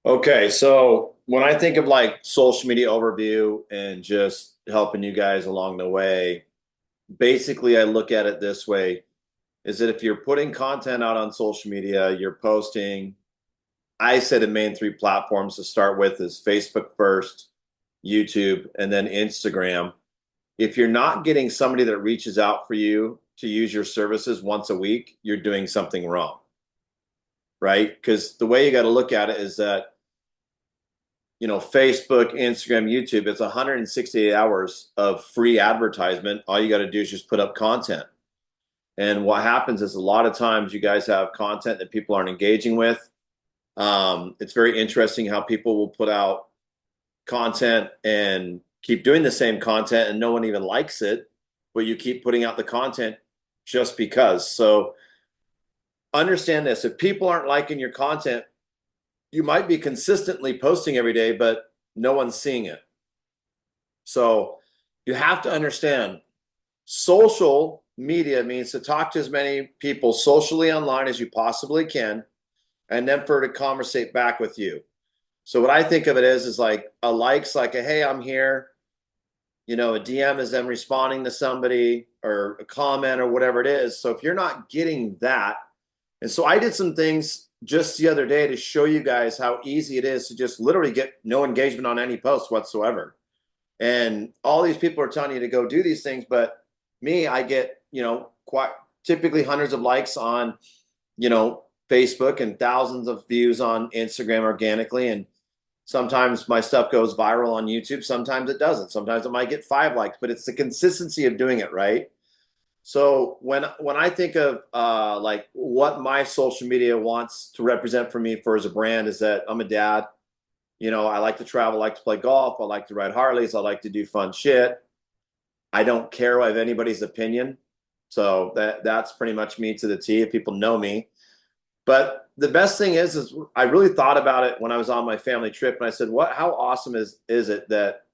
Okay, so when I think of like social media overview and just helping you guys along the way, basically I look at it this way, is that if you're putting content out on social media, you're posting, I said the main three platforms to start with is Facebook first, YouTube, and then Instagram. If you're not getting somebody that reaches out for you to use your services once a week, you're doing something wrong, right? Because the way you got to look at it is that Facebook, Instagram, YouTube, it's 168 hours of free advertisement. All you got to do is just put up content. And what happens is a lot of times you guys have content that people aren't engaging with. It's very interesting how people will put out content and keep doing the same content and no one even likes it, but you keep putting out the content just because. So understand this. If people aren't liking your content, you might be consistently posting every day, but no one's seeing it. So you have to understand social media means to talk to as many people socially online as you possibly can, and then for to conversate back with you. So what I think of it is like a likes like a hey, I'm here. A DM is them responding to somebody or a comment or whatever it is. So if you're not getting that, and so I did some things just the other day to show you guys how easy it is to just literally get no engagement on any post whatsoever. And all these people are telling you to go do these things, but me, I get, quite typically hundreds of likes on, Facebook and thousands of views on Instagram organically. And sometimes my stuff goes viral on YouTube. Sometimes it doesn't. Sometimes it might get 5 likes, but it's the consistency of doing it, right? So when I think of like what my social media wants to represent for me for as a brand is that I'm a dad. I like to travel, I like to play golf, I like to ride Harleys, I like to do fun shit. I don't care of anybody's opinion. So that's pretty much me to the T if people know me. But the best thing is I really thought about it when I was on my family trip and I said, how awesome is it that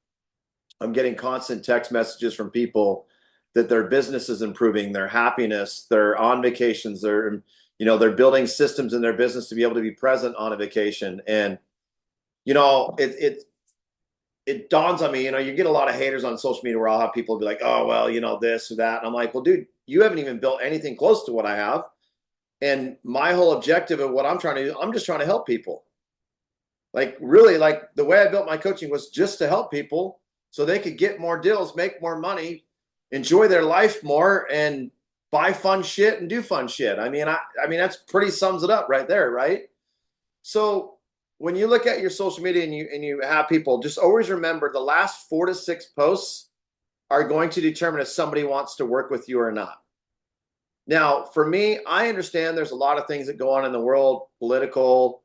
I'm getting constant text messages from people that their business is improving, their happiness, they're on vacations, they're building systems in their business to be able to be present on a vacation. And it dawns on me, you get a lot of haters on social media where I'll have people be like, oh, well, this or that. And I'm like, well, dude, you haven't even built anything close to what I have. And my whole objective of what I'm trying to do, I'm just trying to help people. Like, really, like the way I built my coaching was just to help people so they could get more deals, make more money, enjoy their life more, and buy fun shit and do fun shit. I mean, that's pretty sums it up right there, right? So when you look at your social media and you have people, just always remember the last 4 to 6 posts are going to determine if somebody wants to work with you or not. Now, for me, I understand there's a lot of things that go on in the world, political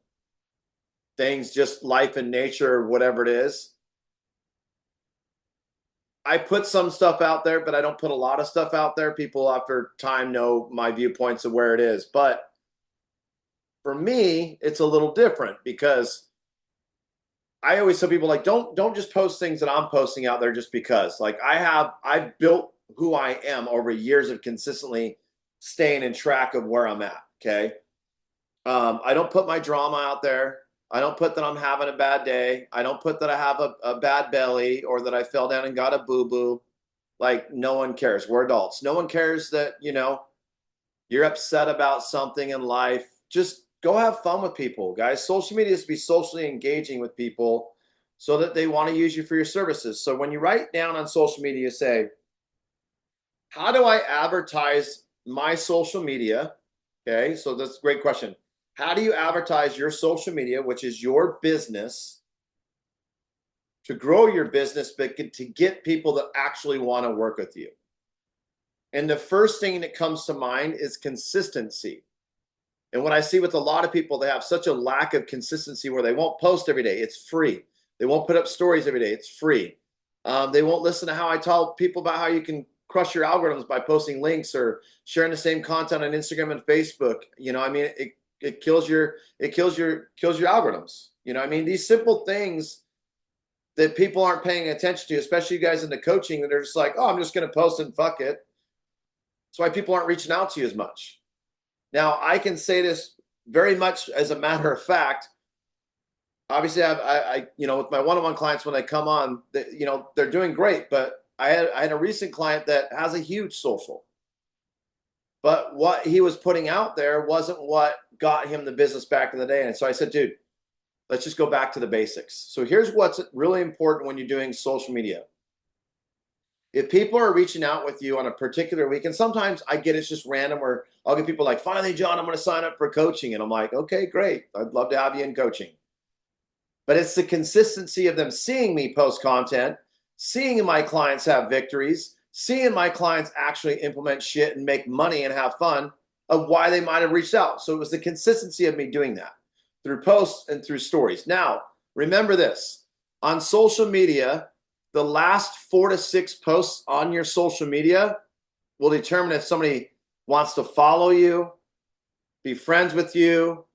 things, just life and nature, whatever it is. I put some stuff out there, but I don't put a lot of stuff out there. People after time know my viewpoints of where it is. But for me, it's a little different because I always tell people like don't just post things that I'm posting out there just because. Like I've built who I am over years of consistently staying in track of where I'm at. Okay. I don't put my drama out there. I don't put that I'm having a bad day. I don't put that I have a bad belly or that I fell down and got a boo-boo. Like no one cares. We're adults. No one cares that, you're upset about something in life. Just go have fun with people, guys. Social media is to be socially engaging with people so that they want to use you for your services. So when you write down on social media, you say, how do I advertise my social media? Okay, so that's a great question. How do you advertise your social media, which is your business, to grow your business, but to get people that actually want to work with you? And the first thing that comes to mind is consistency. And what I see with a lot of people, they have such a lack of consistency where they won't post every day. It's free. They won't put up stories every day. It's free. They won't listen to how I tell people about how you can crush your algorithms by posting links or sharing the same content on Instagram and Facebook. It kills your algorithms. These simple things that people aren't paying attention to, especially you guys in the coaching that are just like, oh, I'm just going to post and fuck it. That's why people aren't reaching out to you as much. Now, I can say this very much as a matter of fact. obviously with my one-on-one clients, when they come on, they're doing great, but I had a recent client that has a huge social, but what he was putting out there wasn't what got him the business back in the day. And so I said, dude, let's just go back to the basics. So here's what's really important when you're doing social media. If people are reaching out with you on a particular week, and sometimes I get it's just random, where I'll get people like, finally, John, I'm going to sign up for coaching. And I'm like, okay, great. I'd love to have you in coaching. But it's the consistency of them seeing me post content, seeing my clients have victories, seeing my clients actually implement shit and make money and have fun, of why they might have reached out. So it was the consistency of me doing that through posts and through stories. Now, remember this, on social media, the last 4 to 6 posts on your social media will determine if somebody wants to follow you, be friends with you,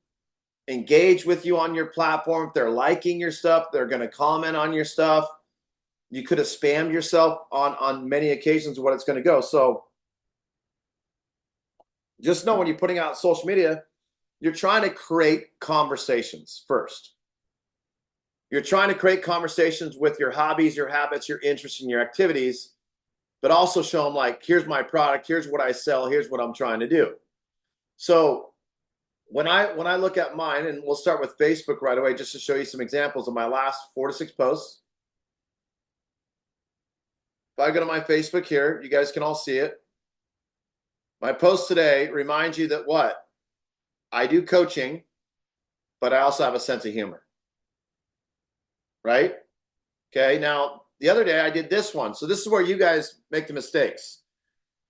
engage with you on your platform. If they're liking your stuff, they're going to comment on your stuff. You could have spammed yourself on many occasions of what it's going to go. So just know when you're putting out social media, you're trying to create conversations first. You're trying to create conversations with your hobbies, your habits, your interests, and your activities, but also show them like, here's my product, here's what I sell, here's what I'm trying to do. So when I look at mine, and we'll start with Facebook right away, just to show you some examples of my last 4 to 6 posts. If I go to my Facebook here, you guys can all see it. My post today reminds you that what? I do coaching, but I also have a sense of humor. Right? Okay, now the other day I did this one. So this is where you guys make the mistakes.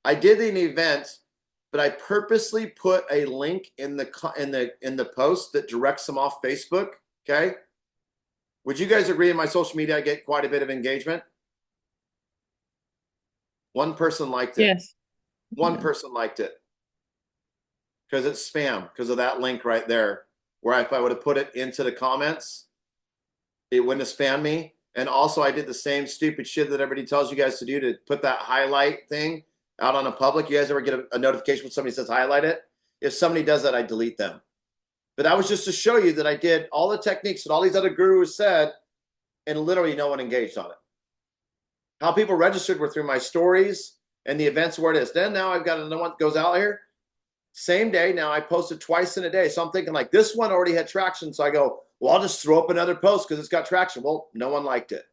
I did an event, but I purposely put a link in the post that directs them off Facebook. Okay. Would you guys agree in my social media I get quite a bit of engagement? One person liked it. Yes. One person liked it because it's spam, because of that link right there. Where if I would have put it into the comments, it wouldn't have spammed me. And also, I did the same stupid shit that everybody tells you guys to do, to put that highlight thing out on a public. You guys ever get a notification when somebody says highlight it? If somebody does that, I delete them. But that was just to show you that I did all the techniques that all these other gurus said, and literally no one engaged on it. How people registered were through my stories and the events where it is. Then now I've got another one that goes out here. Same day, now I posted twice in a day. So I'm thinking like this one already had traction. So I go, well, I'll just throw up another post because it's got traction. Well, no one liked it.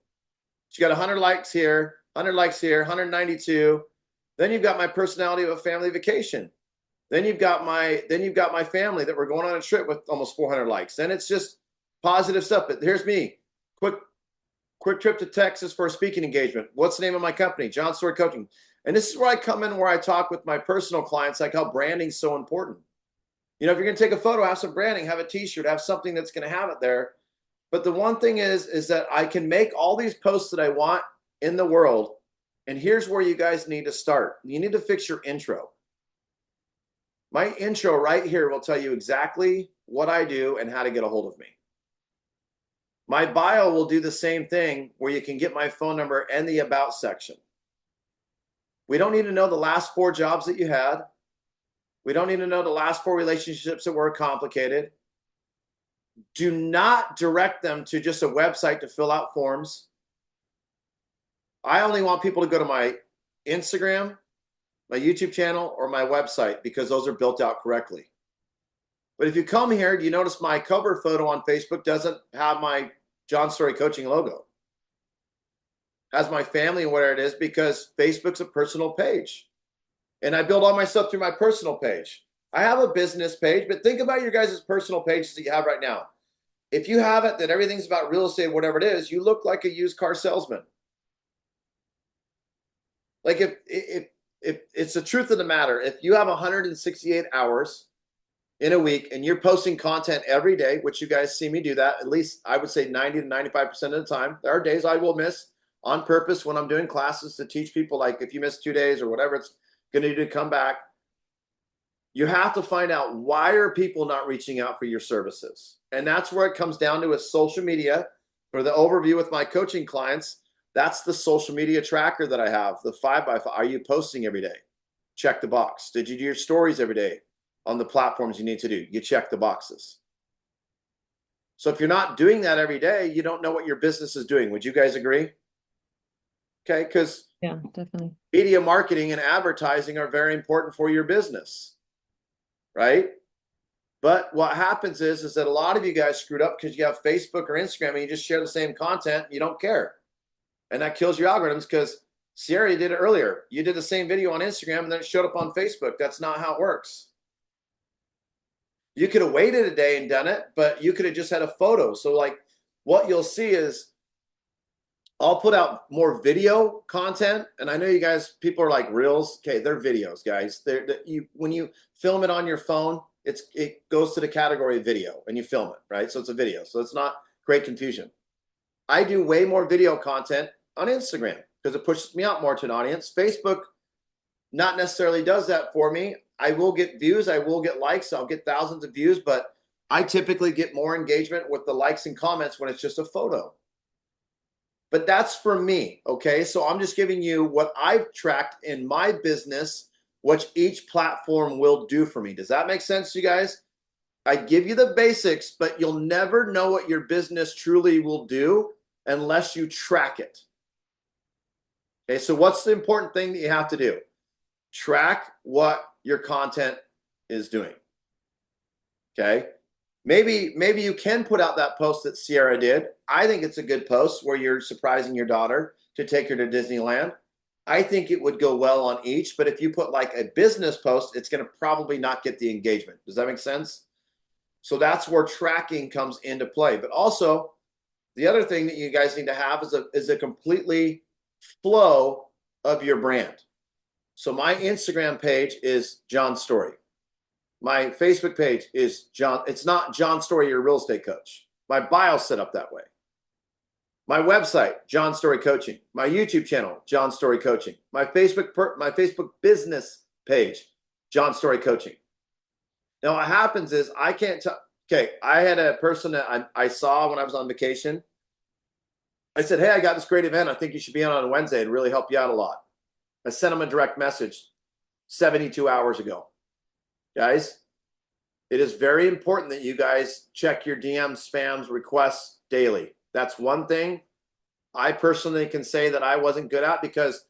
So you got 100 likes here, 100 likes here, 192. Then you've got my personality of a family vacation. Then you've got my family that we're going on a trip with almost 400 likes. Then it's just positive stuff. But here's me, quick trip to Texas for a speaking engagement. What's the name of my company? John Story Coaching. And this is where I come in, where I talk with my personal clients, like how branding's so important. If you're going to take a photo, have some branding, have a t-shirt, have something that's going to have it there. But the one thing is that I can make all these posts that I want in the world. And here's where you guys need to start. You need to fix your intro. My intro right here will tell you exactly what I do and how to get a hold of me. My bio will do the same thing, where you can get my phone number and the about section. We don't need to know the last 4 jobs that you had. We don't need to know the last 4 relationships that were complicated. Do not direct them to just a website to fill out forms. I only want people to go to my Instagram, my YouTube channel, or my website, because those are built out correctly. But if you come here, you notice my cover photo on Facebook doesn't have my John Story Coaching logo. Has my family and where it is, because Facebook's a personal page. And I build all my stuff through my personal page. I have a business page, but think about your guys' personal pages that you have right now. If you have it that everything's about real estate, whatever it is, you look like a used car salesman. Like if it's the truth of the matter, if you have 168 hours in a week and you're posting content every day, which you guys see me do that, at least I would say 90 to 95% of the time. There are days I will miss on purpose when I'm doing classes to teach people, like if you miss 2 days or whatever it's going to do to come back. You have to find out, why are people not reaching out for your services? And that's where it comes down to, is social media. For the overview with my coaching clients, that's the social media tracker that I have, the 5x5. Are you posting every day? Check the box. Did you do your stories every day on the platforms you need to do? You check the boxes. So if you're not doing that every day, you don't know what your business is doing. Would you guys agree? Okay, because Yeah, definitely. media marketing and advertising are very important for your business, right? But what happens is that a lot of you guys screwed up because you have Facebook or Instagram and you just share the same content and you don't care. And that kills your algorithms because Sierra did it earlier. You did the same video on Instagram and then it showed up on Facebook. That's not how it works. You could have waited a day and done it, but you could have just had a photo. So like what you'll see is I'll put out more video content, and I know you guys, people are like reels. Okay, they're videos, guys. When you film it on your phone, it goes to the category of video, and you film it, right? So it's a video. So it's not great confusion. I do way more video content on Instagram because it pushes me out more to an audience. Facebook not necessarily does that for me. I will get views, I will get likes, I'll get thousands of views, but I typically get more engagement with the likes and comments when it's just a photo. But that's for me, okay? So I'm just giving you what I've tracked in my business, what each platform will do for me. Does that make sense to you guys? I give you the basics, but you'll never know what your business truly will do unless you track it. Okay, so what's the important thing that you have to do? Track what your content is doing. Okay. Maybe you can put out that post that Sierra did. I think it's a good post where you're surprising your daughter to take her to Disneyland. I think it would go well on each, but if you put like a business post, it's going to probably not get the engagement. Does that make sense? So that's where tracking comes into play. But also, the other thing that you guys need to have is a completely flow of your brand. So my Instagram page is John Story. My Facebook page is John. It's not John Story, your real estate coach. My bio's set up that way. My website, John Story Coaching. My YouTube channel, John Story Coaching. My Facebook business page, John Story Coaching. Now what happens is I can't tell. Okay, I had a person that I saw when I was on vacation. I said, hey, I got this great event. I think you should be on Wednesday. It'd really help you out a lot. I sent him a direct message 72 hours ago. Guys, it is very important that you guys check your DMs, spams, requests daily. That's one thing I personally can say that I wasn't good at, because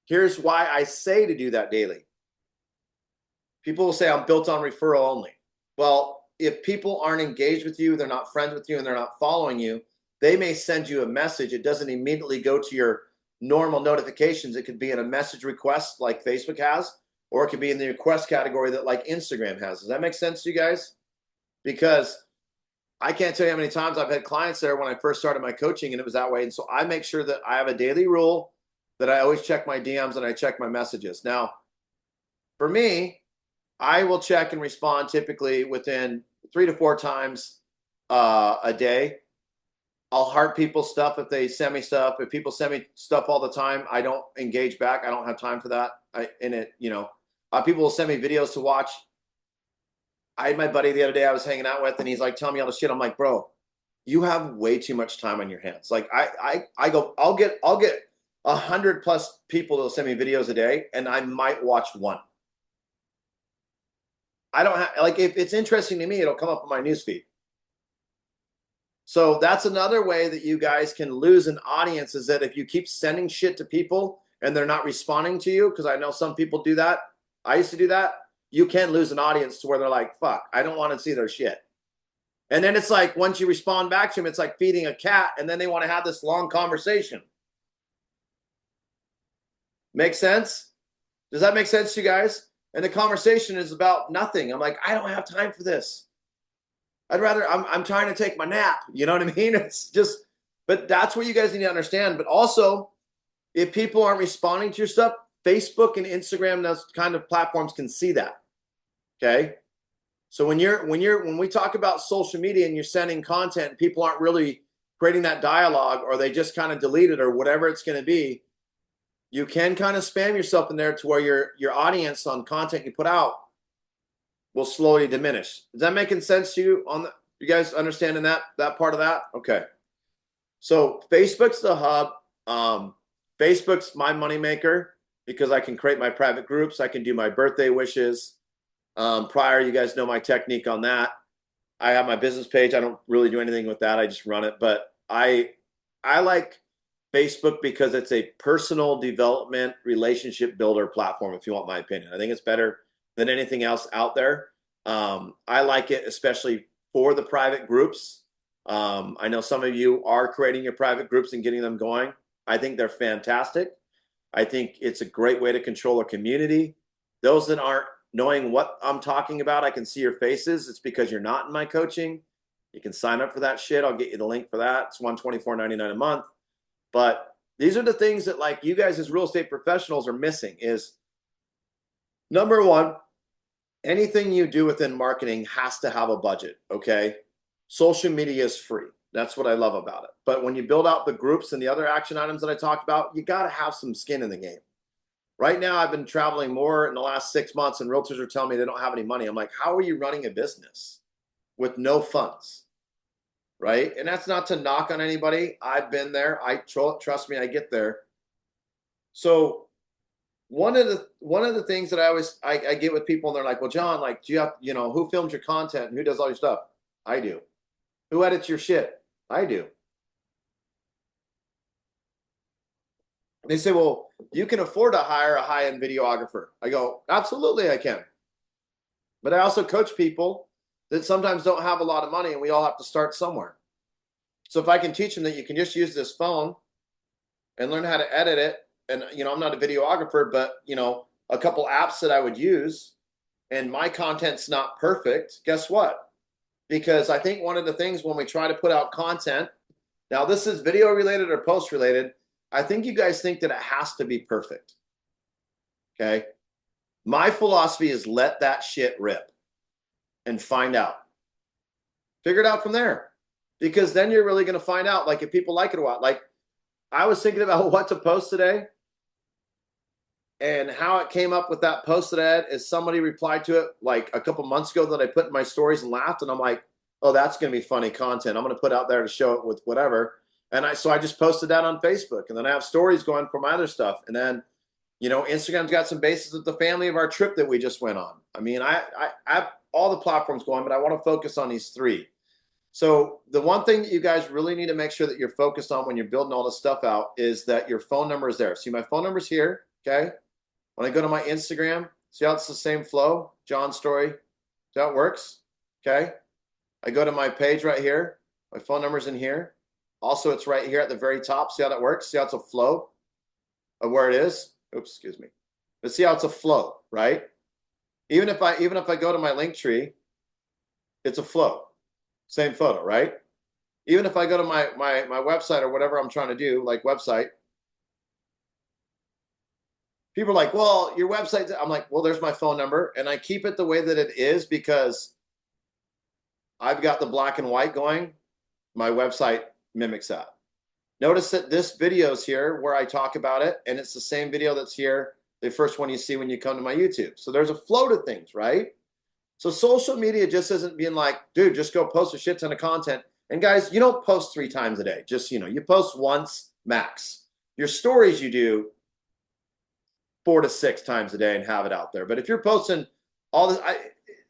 here's why I say to do that daily. People will say I'm built on referral only. Well, if people aren't engaged with you, they're not friends with you, and they're not following you, they may send you a message. It doesn't immediately go to your normal notifications. It could be in a message request like Facebook has, or it could be in the request category that like Instagram has. Does that make sense to you guys? Because I can't tell you how many times I've had clients there when I first started my coaching and it was that way. And so I make sure that I have a daily rule that I always check my DMs and I check my messages. Now, for me, I will check and respond typically within 3 to 4 times a day. I'll heart people's stuff if they send me stuff. If people send me stuff all the time, I don't engage back. I don't have time for that. People will send me videos to watch. I had my buddy the other day I was hanging out with, and he's like telling me all the shit. I'm like, bro, you have way too much time on your hands. Like I go, I'll get 100+ people that'll send me videos a day, and I might watch one. I don't have, like, if it's interesting to me, it'll come up on my newsfeed. So that's another way that you guys can lose an audience, is that if you keep sending shit to people and they're not responding to you, because I know some people do that. I used to do that. You can lose an audience to where they're like, fuck, I don't want to see their shit. And then it's like, once you respond back to them, it's like feeding a cat, and then they want to have this long conversation. Make sense? Does that make sense to you guys? And the conversation is about nothing. I'm like, I don't have time for this. I'm trying to take my nap. You know what I mean? It's just, but that's what you guys need to understand. But also, if people aren't responding to your stuff, Facebook and Instagram, those kind of platforms can see that. Okay. So when we talk about social media and you're sending content, people aren't really creating that dialogue, or they just kind of delete it or whatever it's going to be, you can kind of spam yourself in there to where your audience on content you put out will slowly diminish. Is that making sense to you? You guys understanding that part of that? Okay. So Facebook's the hub. Facebook's my moneymaker because I can create my private groups. I can do my birthday wishes. Prior, you guys know my technique on that. I have my business page. I don't really do anything with that. I just run it. But I like Facebook because it's a personal development relationship builder platform, if you want my opinion. I think it's better than anything else out there. I like it, especially for the private groups. I know some of you are creating your private groups and getting them going. I think they're fantastic. I think it's a great way to control a community. Those that aren't knowing what I'm talking about, I can see your faces. It's because you're not in my coaching. You can sign up for that shit. I'll get you the link for that. It's $124.99 a month. But these are the things that like you guys as real estate professionals are missing is number one, anything you do within marketing has to have a budget, okay? Social media is free. That's what I love about it. But when you build out the groups and the other action items that I talked about, you got to have some skin in the game. Right now, I've been traveling more in the last 6 months, and realtors are telling me they don't have any money. I'm like, how are you running a business with no funds? Right? And that's not to knock on anybody. I've been there. Trust me, I get there. So one of the things that I get with people, and they're like, well, John, like, do you have, who films your content and who does all your stuff? I do. Who edits your shit? I do. And they say, well, you can afford to hire a high-end videographer. I go, absolutely, I can. But I also coach people that sometimes don't have a lot of money, and we all have to start somewhere. So if I can teach them that you can just use this phone and learn how to edit it, and I'm not a videographer, but a couple apps that I would use, and my content's not perfect, guess what? Because I think one of the things when we try to put out content, now this is video related or post related, I think you guys think that it has to be perfect. Okay. My philosophy is let that shit rip and find out. Figure it out from there. Because then you're really going to find out, like, if people like it or what. Like, I was thinking about what to post today, and how it came up with that post that I had is somebody replied to it like a couple months ago that I put in my stories and laughed. And I'm like, oh, that's going to be funny content. I'm going to put out there to show it with whatever. And so I just posted that on Facebook, and then I have stories going for my other stuff. And then, Instagram's got some bases of the family of our trip that we just went on. I mean, I have all the platforms going, but I want to focus on these three. So the one thing that you guys really need to make sure that you're focused on when you're building all this stuff out is that your phone number is there. See, my phone number's here. Okay. When I go to my Instagram, see how it's the same flow? John Story. See how it works? Okay. I go to my page right here. My phone number's in here. Also, it's right here at the very top. See how that works? See how it's a flow of where it is? Oops, excuse me. But see how it's a flow, right? Even if I go to my link tree, it's a flow. Same photo, right? Even if I go to my website or whatever I'm trying to do, like website, people are like, well, your website. I'm like, well, there's my phone number. And I keep it the way that it is because I've got the black and white going. My website mimics that. Notice that this video is here where I talk about it, and it's the same video that's here, the first one you see when you come to my YouTube. So there's a flow to things, right? So social media just isn't being like, dude, just go post a shit ton of content. And guys, you don't post 3 times a day. Just, you post once max. Your stories you do 4 to 6 times a day and have it out there. But if you're posting all this,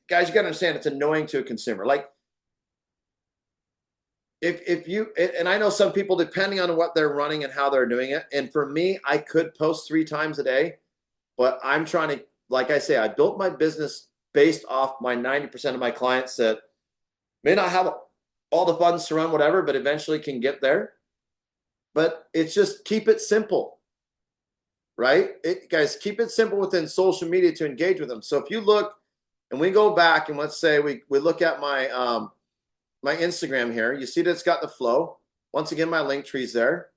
guys, you got to understand it's annoying to a consumer. Like, if you, and I know some people, depending on what they're running and how they're doing it. And for me, I could post 3 times a day, but I'm trying to, like I say, I built my business based off my 90% of my clients that may not have all the funds to run whatever, but eventually can get there. But it's just keep it simple, right? Guys, keep it simple within social media to engage with them. So if you look and we go back and let's say we look at my my Instagram here, you see that it's got the flow. Once again, my link tree's there.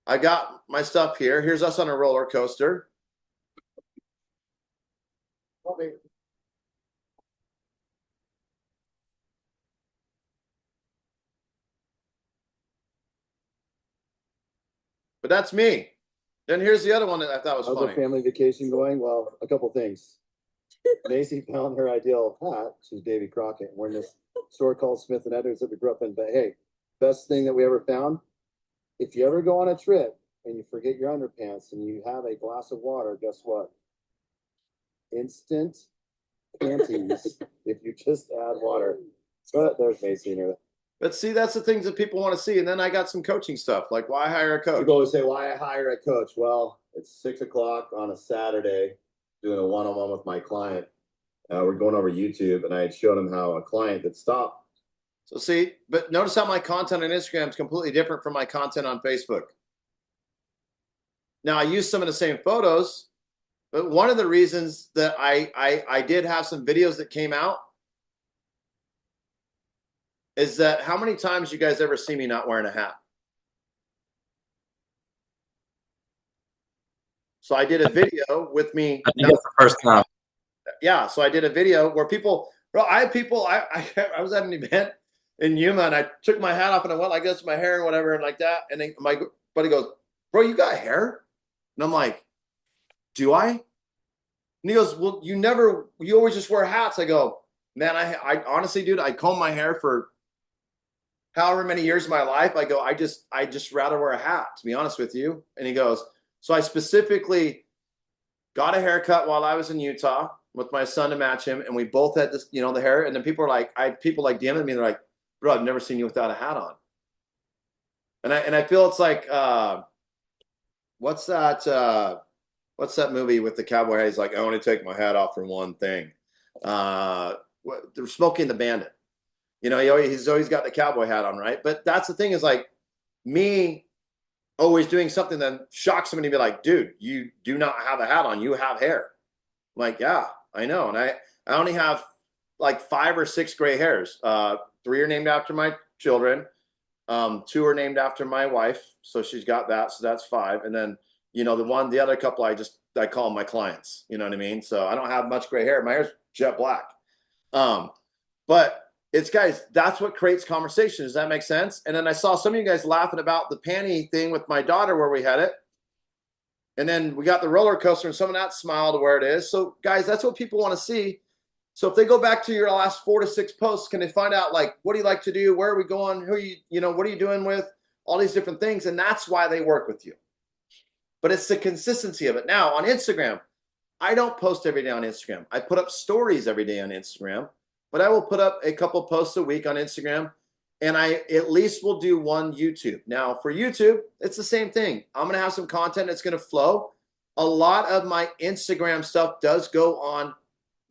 I got my stuff here. Here's us on a roller coaster. But that's me. Then here's the other one that I thought was How's funny. the family vacation going? Well, a couple things. Macy found her ideal hat. She's Davy Crockett. We're in this store called Smith and Edwards that we grew up in. But hey, best thing that we ever found. If you ever go on a trip and you forget your underpants and you have a glass of water, guess what? Instant panties if you just add water. But there's Macy in here. But see, that's the things that people want to see. And then I got some coaching stuff, like why hire a coach? People always say, why I hire a coach? Well, it's 6 o'clock on a Saturday doing a one-on-one with my client. We're going over YouTube, and I had shown him how a client that stopped. So see, but notice how my content on Instagram is completely different from my content on Facebook. Now I use some of the same photos, but one of the reasons that I did have some videos that came out is that how many times you guys ever see me not wearing a hat? So I did a video with me. I think it's the first time. Yeah, so I did a video where people, bro, I had people, I was at an event in Yuma and I took my hat off and I went like this, my hair and whatever, and like that. And then my buddy goes, bro, you got hair? And I'm like, do I? And he goes, well, you always just wear hats. I go, man, I honestly, dude, I comb my hair for however many years of my life. I go, I just rather wear a hat, to be honest with you. And he goes, so I specifically got a haircut while I was in Utah with my son to match him, and we both had this, the hair. And then people are like, I had people like DMing me, they're like, bro, I've never seen you without a hat on. And I feel it's like, what's that movie with the cowboy hat? He's like, I want to take my hat off for one thing. They're Smokey and the Bandit. He's always got the cowboy hat on, right? But that's the thing, is like me always doing something that shocks somebody, be like, dude, you do not have a hat on, you have hair. I'm like, yeah, I know. And I only have like 5 or 6 gray hairs. 3 are named after my children. 2 are named after my wife. So she's got that. So that's 5. And then, the other couple, I call them my clients, you know what I mean? So I don't have much gray hair. My hair's jet black. But it's, guys, that's what creates conversation. Does that make sense? And then I saw some of you guys laughing about the panty thing with my daughter where we had it. And then we got the roller coaster and some of that smile to where it is. So guys, that's what people want to see. So if they go back to your last 4 to 6 posts, can they find out, like, what do you like to do? Where are we going? Who are you, what are you doing with? All these different things. And that's why they work with you. But it's the consistency of it. Now on Instagram, I don't post every day on Instagram. I put up stories every day on Instagram, but I will put up a couple posts a week on Instagram, and I at least will do one YouTube. Now for YouTube, it's the same thing. I'm going to have some content that's going to flow. A lot of my Instagram stuff does go on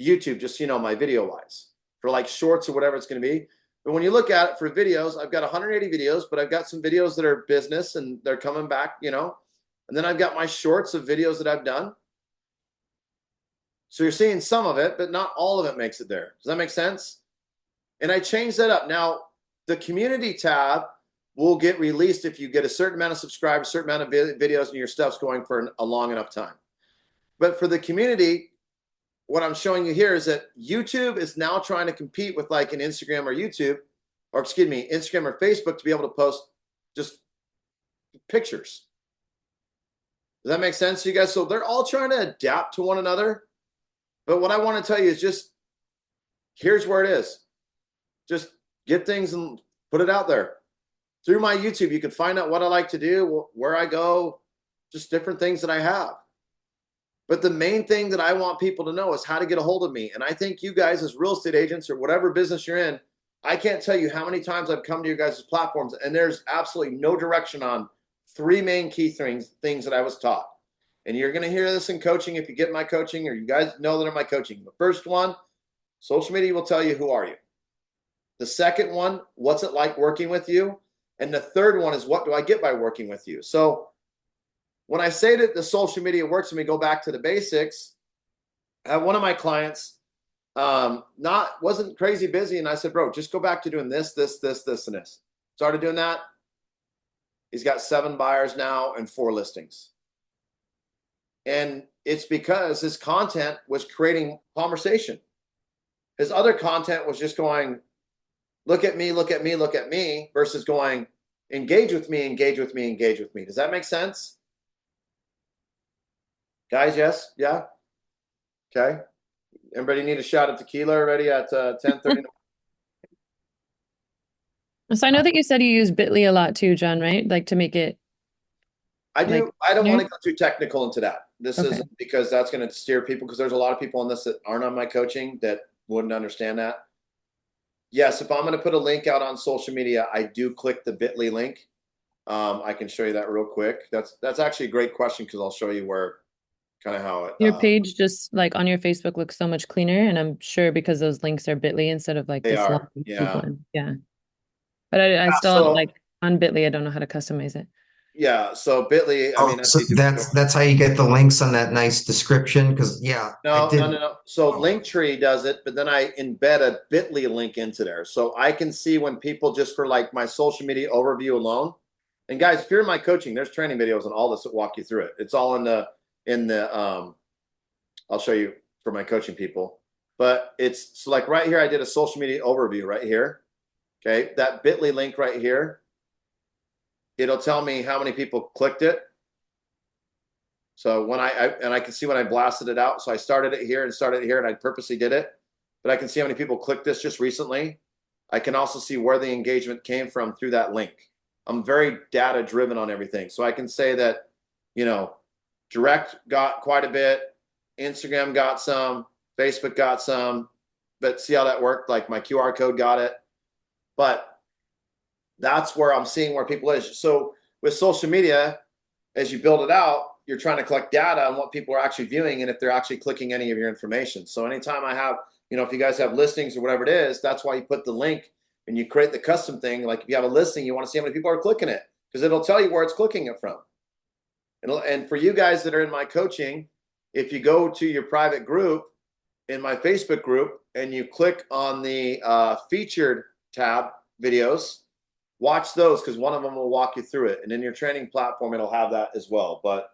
YouTube, just, my video wise, for like shorts or whatever it's going to be. But when you look at it for videos, I've got 180 videos, but I've got some videos that are business and they're coming back, and then I've got my shorts of videos that I've done. So you're seeing some of it, but not all of it makes it there. Does that make sense? And I changed that up. Now, the community tab will get released if you get a certain amount of subscribers, a certain amount of videos, and your stuff's going for a long enough time. But for the community, what I'm showing you here is that YouTube is now trying to compete with like an Instagram or Instagram or Facebook to be able to post just pictures. Does that make sense to you guys? So they're all trying to adapt to one another. But what I want to tell you is just, here's where it is. Just get things and put it out there. Through my YouTube, you can find out what I like to do, where I go, just different things that I have. But the main thing that I want people to know is how to get a hold of me. And I think you guys as real estate agents or whatever business you're in, I can't tell you how many times I've come to your guys' platforms and there's absolutely no direction on 3 main key things that I was taught. And you're going to hear this in coaching if you get my coaching, or you guys know that in my coaching. The first one, social media will tell you, who are you? The second one, what's it like working with you? And the third one is, what do I get by working with you? So when I say that the social media works and we go back to the basics, I have one of my clients wasn't crazy busy. And I said, bro, just go back to doing this, this, this, this, and this. Started doing that. He's got 7 buyers now and 4 listings. And it's because his content was creating conversation. His other content was just going, look at me, look at me, look at me, versus going, engage with me, engage with me, engage with me. Does that make sense? Guys, yes? Yeah? Okay. Everybody need a shot of tequila already at 10:30? So I know that you said you use Bitly a lot too, John, right? Like to make it. I do. Like, I don't want to go too technical into that. This Okay. isn't, because that's going to steer people, because there's a lot of people on this that aren't on my coaching that wouldn't understand that. yes, if I'm going to put a link out on social media, I do click the bit.ly link. I can show you that real quick. That's actually a great question because I'll show you where kind of how it Your page just like on your Facebook looks so much cleaner, and I'm sure because those links are bit.ly instead of like they this long are. YouTube Yeah. one. Yeah. But I still So like on bit.ly, I don't know how to customize it. yeah, so bit.ly, I Oh, mean, that's so easy. that's how you get the links on that nice description. Because yeah, I No, no, did. no, no. So Oh, Linktree does it, but then I embed a bit.ly link into there. So I can see when people just for like my social media overview alone. And guys, if you're in my coaching, there's training videos and all this that walk you through it. It's all in the I'll show you for my coaching people. But it's so like right here, I did a social media overview right here. Okay. That bit.ly link right here, it'll tell me how many people clicked it. So when and I can see when I blasted it out. So I started it here and started it here, and I purposely did it. But I can see how many people clicked this just recently. I can also see where the engagement came from through that link. I'm very data driven on everything. So I can say that, direct got quite a bit, Instagram got some, Facebook got some, but see how that worked? Like my QR code got it. But that's where I'm seeing where people is. So with social media, as you build it out, you're trying to collect data on what people are actually viewing and if they're actually clicking any of your information. So anytime I have, if you guys have listings or whatever it is, that's why you put the link and you create the custom thing. Like if you have a listing, you want to see how many people are clicking it because it'll tell you where it's clicking it from. And for you guys that are in my coaching, if you go to your private group in my Facebook group and you click on the featured tab videos, watch those because one of them will walk you through it. And in your training platform, it'll have that as well. But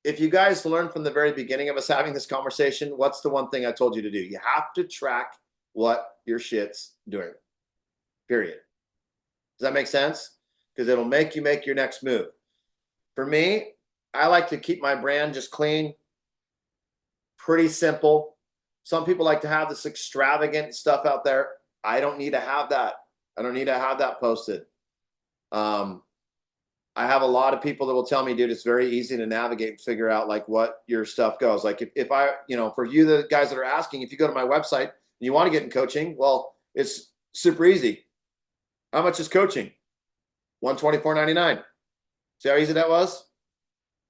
if you guys learn from the very beginning of us having this conversation, what's the one thing I told you to do? You have to track what your shit's doing, period. Does that make sense? Because it'll make you make your next move. For me, I like to keep my brand just clean, pretty simple. Some people like to have this extravagant stuff out there. I don't need to have that. I don't need to have that posted. I have a lot of people that will tell me, dude, it's very easy to navigate and figure out like what your stuff goes. Like if I, for you, the guys that are asking, if you go to my website and you want to get in coaching, well, it's super easy. How much is coaching? $124.99. See how easy that was?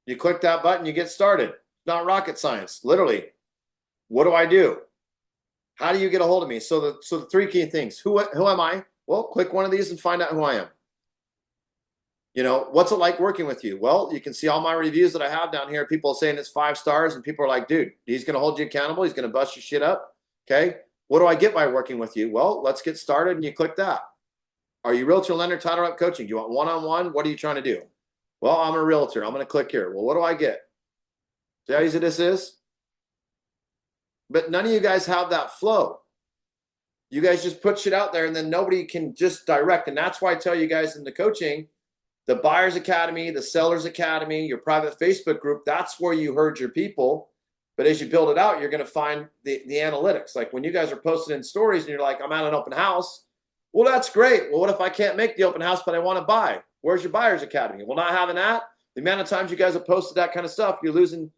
You click that button, you get started. Not rocket science, literally. What do I do? How do you get a hold of me? So the three key things. Who am I? Well, click one of these and find out who I am. What's it like working with you? Well, you can see all my reviews that I have down here. People saying it's 5 stars, and people are like, dude, he's going to hold you accountable. He's going to bust your shit up. Okay. What do I get by working with you? Well, let's get started. And you click that. Are you realtor, lender, title rep coaching? Do you want one-on-one? What are you trying to do? Well, I'm a realtor. I'm going to click here. Well, what do I get? See how easy this is? But none of you guys have that flow. You guys just put shit out there and then nobody can just direct. And that's why I tell you guys in the coaching, the Buyers Academy, the Sellers Academy, your private Facebook group, that's where you herd your people. But as you build it out, you're going to find the analytics. Like when you guys are posting in stories and you're like, I'm at an open house. Well, that's great. Well, what if I can't make the open house, but I want to buy? Where's your Buyers Academy? Well, not having that, the amount of times you guys have posted that kind of stuff, you're losing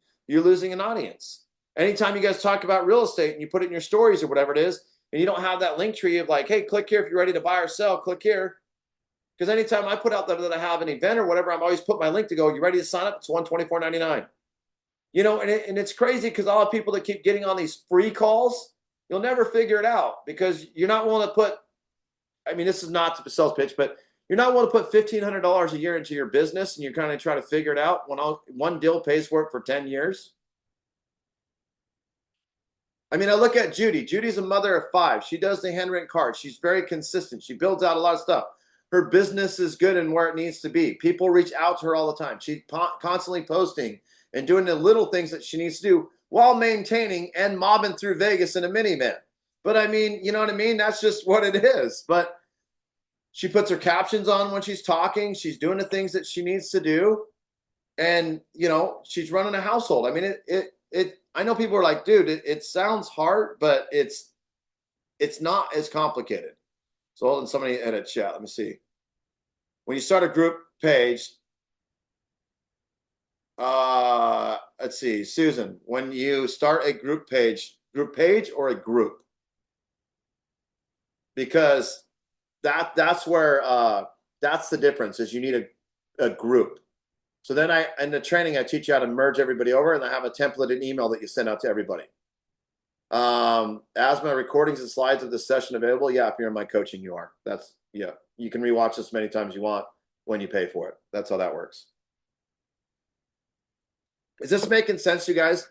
an audience. Anytime you guys talk about real estate and you put it in your stories or whatever it is, and you don't have that link tree of like, hey, click here if you're ready to buy or sell, click here. Because anytime I put out that I have an event or whatever, I'm always put my link to go, you ready to sign up? It's $124.99. And it's crazy because all the people that keep getting on these free calls, you'll never figure it out because you're not willing to put, this is not a sales pitch, but you're not willing to put $1,500 a year into your business and you're kind of trying to figure it out when one deal pays for it for 10 years. I look at Judy. Judy's a mother of 5. She does the handwritten cards. She's very consistent. She builds out a lot of stuff. Her business is good and where it needs to be. People reach out to her all the time. She's constantly posting and doing the little things that she needs to do while maintaining and mobbing through Vegas in a minivan. But you know what I mean? That's just what it is. But she puts her captions on when she's talking. She's doing the things that she needs to do. And, she's running a household. I know people are like, dude, it sounds hard, but it's not as complicated. So hold on, somebody edit chat. Let me see. When you start a group page, let's see, Susan, when you start a group page or a group? because that's where that's the difference is you need a group. So then in the training, I teach you how to merge everybody over, and I have a templated email that you send out to everybody. As my recordings and slides of this session available, yeah, if you're in my coaching, you are. That's, yeah, you can rewatch this many times you want when you pay for it. That's how that works. Is this making sense to you guys?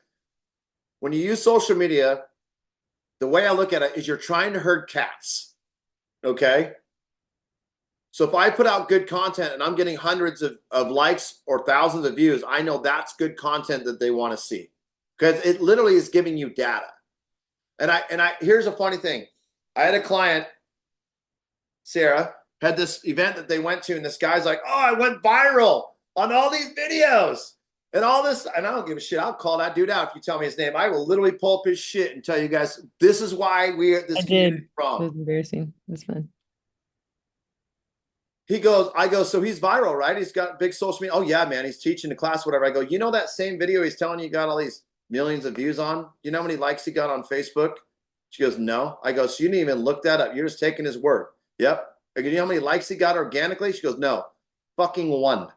When you use social media, the way I look at it is you're trying to herd cats. Okay. So if I put out good content and I'm getting hundreds of likes or thousands of views, I know that's good content that they want to see because it literally is giving you data. And here's a funny thing. I had a client, Sarah, had this event that they went to, and this guy's like, "Oh, I went viral on all these videos and all this." And I don't give a shit. I'll call that dude out if you tell me his name. I will literally pull up his shit and tell you guys, this is why we are this I community did. from. It was embarrassing. It's fun. He goes, I go, so he's viral, right? He's got big social media. Oh, yeah, man. He's teaching the class, whatever. I go, you know that same video he's telling you got all these millions of views on? You know how many likes he got on Facebook? She goes, no. I go, so you didn't even look that up. You're just taking his word. Yep. I go, you know how many likes he got organically? She goes, no. Fucking one.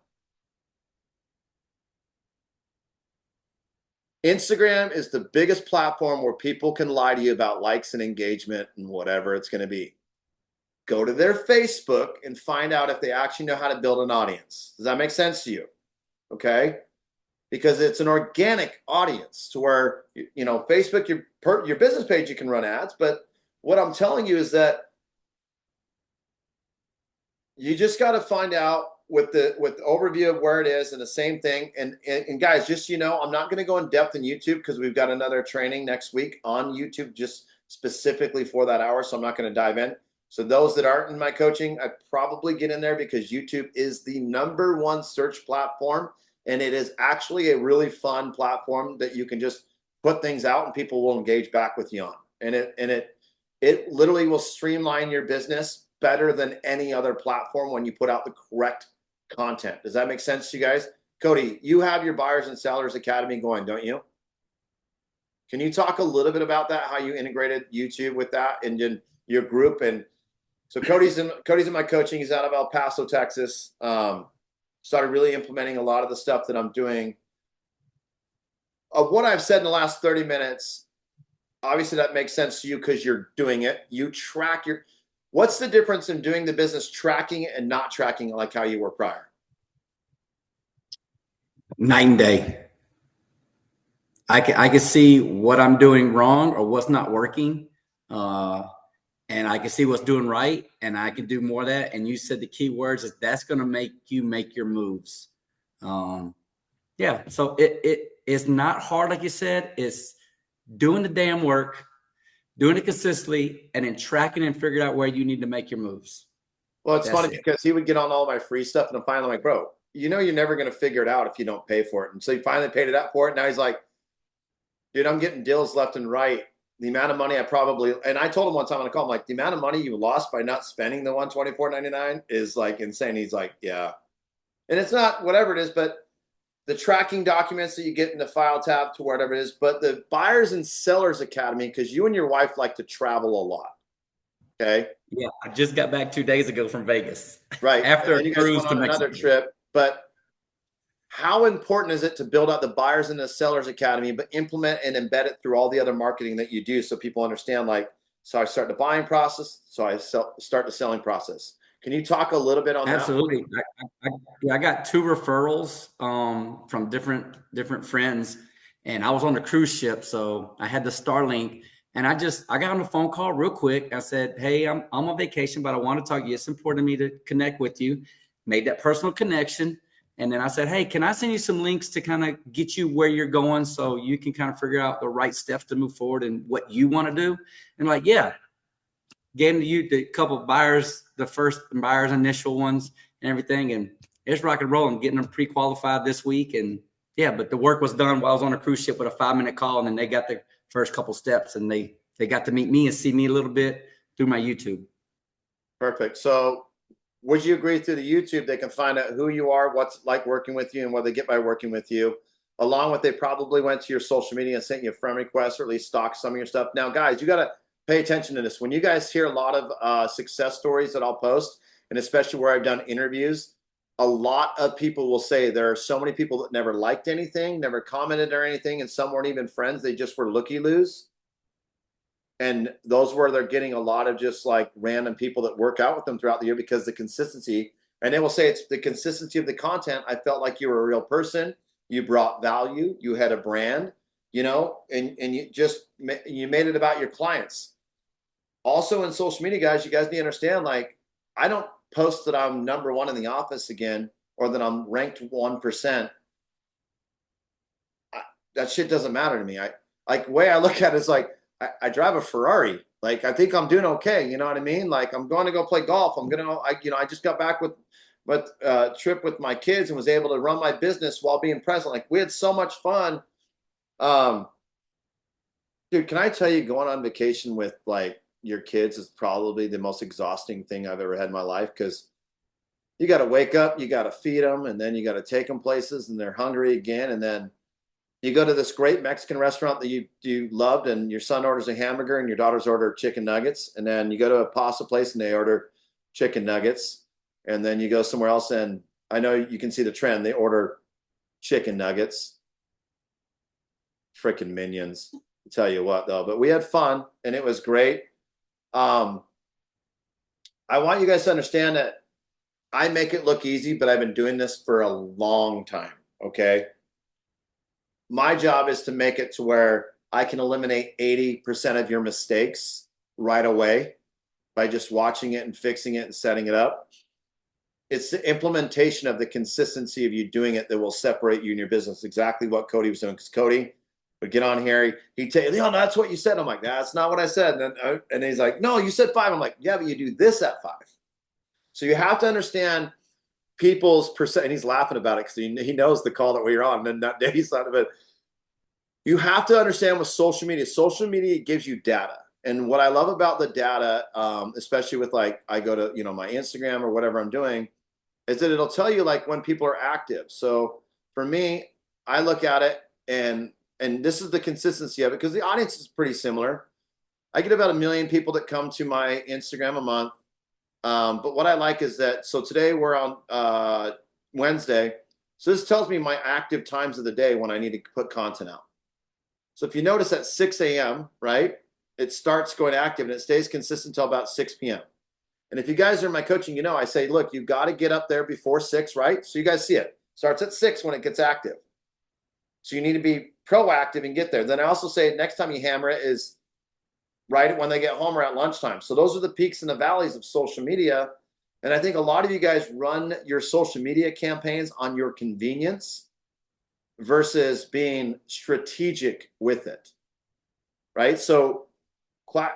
Instagram is the biggest platform where people can lie to you about likes and engagement and whatever it's going to be. Go to their Facebook and find out if they actually know how to build an audience. Does that make sense to you? Okay. Because it's an organic audience to where, you know, Facebook, your business page, you can run ads. But what I'm telling you is that you just got to find out with the overview of where it is and the same thing. And guys, just, you know, I'm not going to go in depth in YouTube because we've got another training next week on YouTube just specifically for that hour. So I'm not going to dive in. So those that aren't in my coaching, I probably get in there because YouTube is the #1 search platform. And it is actually a really fun platform that you can just put things out and people will engage back with you on. And it literally will streamline your business better than any other platform when you put out the correct content. Does that make sense to you guys? Cody, you have your Buyers and Sellers Academy going, don't you? Can you talk a little bit about that, how you integrated YouTube with that and in your group? And so Cody's in my coaching. He's out of El Paso, Texas. Started really implementing a lot of the stuff that I'm doing. Of what I've said in the last 30 minutes, obviously that makes sense to you because you're doing it. You track what's the difference in doing the business, tracking it and not tracking it like how you were prior? Night and day. I can see what I'm doing wrong or what's not working. And I can see what's doing right, and I can do more of that. And you said the key words is that's going to make you make your moves. Yeah. So it's not hard, like you said. It's doing the damn work, doing it consistently, and then tracking and figuring out where you need to make your moves. Well, it's funny because he would get on all my free stuff, and I'm finally like, bro, you know, you're never going to figure it out if you don't pay for it. And so he finally paid it out for it. Now he's like, dude, I'm getting deals left and right. The amount of money I probably, and I told him one time on a call, I'm like, the amount of money you lost by not spending the $124.99 is like insane. He's like, yeah. And it's not whatever it is, but the tracking documents that you get in the file tab to whatever it is, but the Buyers and Sellers Academy, because you and your wife like to travel a lot. Okay. Yeah. I just got back 2 days ago from Vegas. Right. After and a you guys cruise went on to another Mexico. trip, but how important is it to build out the Buyers and the Sellers Academy, but implement and embed it through all the other marketing that you do so people understand, like, so I start the buying process, so I start the selling process. Can you talk a little bit on Absolutely. that? Absolutely. I got 2 referrals from different friends, and I was on the cruise ship, so I had the Starlink, and I got on a phone call real quick. I said, hey, I'm on vacation, but I want to talk to you. It's important to me to connect with you. Made that personal connection. And then I said, hey, can I send you some links to kind of get you where you're going so you can kind of figure out the right steps to move forward and what you want to do? And like, yeah, gave you the couple of buyers, the first buyers, initial ones and everything. And it's rock and roll. I'm getting them pre-qualified this week. And yeah, but the work was done while I was on a cruise ship with a 5-minute call. And then they got the first couple steps and they got to meet me and see me a little bit through my YouTube. Perfect. So would you agree through the YouTube, they can find out who you are, what's like working with you and what they get by working with you, along with they probably went to your social media and sent you a friend request or at least stalked some of your stuff. Now, guys, you got to pay attention to this. When you guys hear a lot of success stories that I'll post, and especially where I've done interviews, a lot of people will say there are so many people that never liked anything, never commented or anything, and some weren't even friends. They just were looky-loos. And those where they're getting a lot of just like random people that work out with them throughout the year because the consistency, and they will say it's the consistency of the content. I felt like you were a real person. You brought value. You had a brand, you know, and you made it about your clients. Also in social media, guys, you guys need to understand, like, I don't post that I'm number one in the office again or that I'm ranked 1%. That shit doesn't matter to me. The way I look at it is like, I drive a Ferrari. Like, I think I'm doing okay. You know what I mean? Like, I'm going to go play golf. I just got back with trip with my kids and was able to run my business while being present. Like, we had so much fun. Dude, can I tell you, going on vacation with like your kids is probably the most exhausting thing I've ever had in my life, because you got to wake up, you got to feed them, and then you got to take them places, and they're hungry again, and then you go to this great Mexican restaurant that you loved, and your son orders a hamburger, and your daughters order chicken nuggets, and then you go to a pasta place and they order chicken nuggets, and then you go somewhere else, and I know you can see the trend. They order chicken nuggets. Freaking minions. I'll tell you what, though, but we had fun and it was great. I want you guys to understand that I make it look easy, but I've been doing this for a long time. Okay. My job is to make it to where I can eliminate 80% of your mistakes right away by just watching it and fixing it and setting it up. It's the implementation of the consistency of you doing it that will separate you in your business. Exactly what Cody was doing. Because Cody would get on here, he'd tell you, Leon, that's what you said. I'm like, that's not what I said. And he's like, no, you said 5. I'm like, yeah, but you do this at 5. So you have to understand people's percent. And he's laughing about it because he knows the call that we were on. And then that day he's thought of it. You have to understand with social media gives you data. And what I love about the data, especially with like, I go to, my Instagram or whatever I'm doing, is that it'll tell you like when people are active. So for me, I look at it and this is the consistency of it, because the audience is pretty similar. I get about 1 million people that come to my Instagram a month. But what I like is that, so today we're on Wednesday. So this tells me my active times of the day when I need to put content out. So if you notice at 6 a.m., right, it starts going active and it stays consistent until about 6 p.m. And if you guys are in my coaching, I say, look, you got to get up there before 6, right? So you guys see it. Starts at 6 when it gets active. So you need to be proactive and get there. Then I also say next time you hammer it is right when they get home or at lunchtime. So those are the peaks and the valleys of social media. And I think a lot of you guys run your social media campaigns on your convenience versus being strategic with it, right? So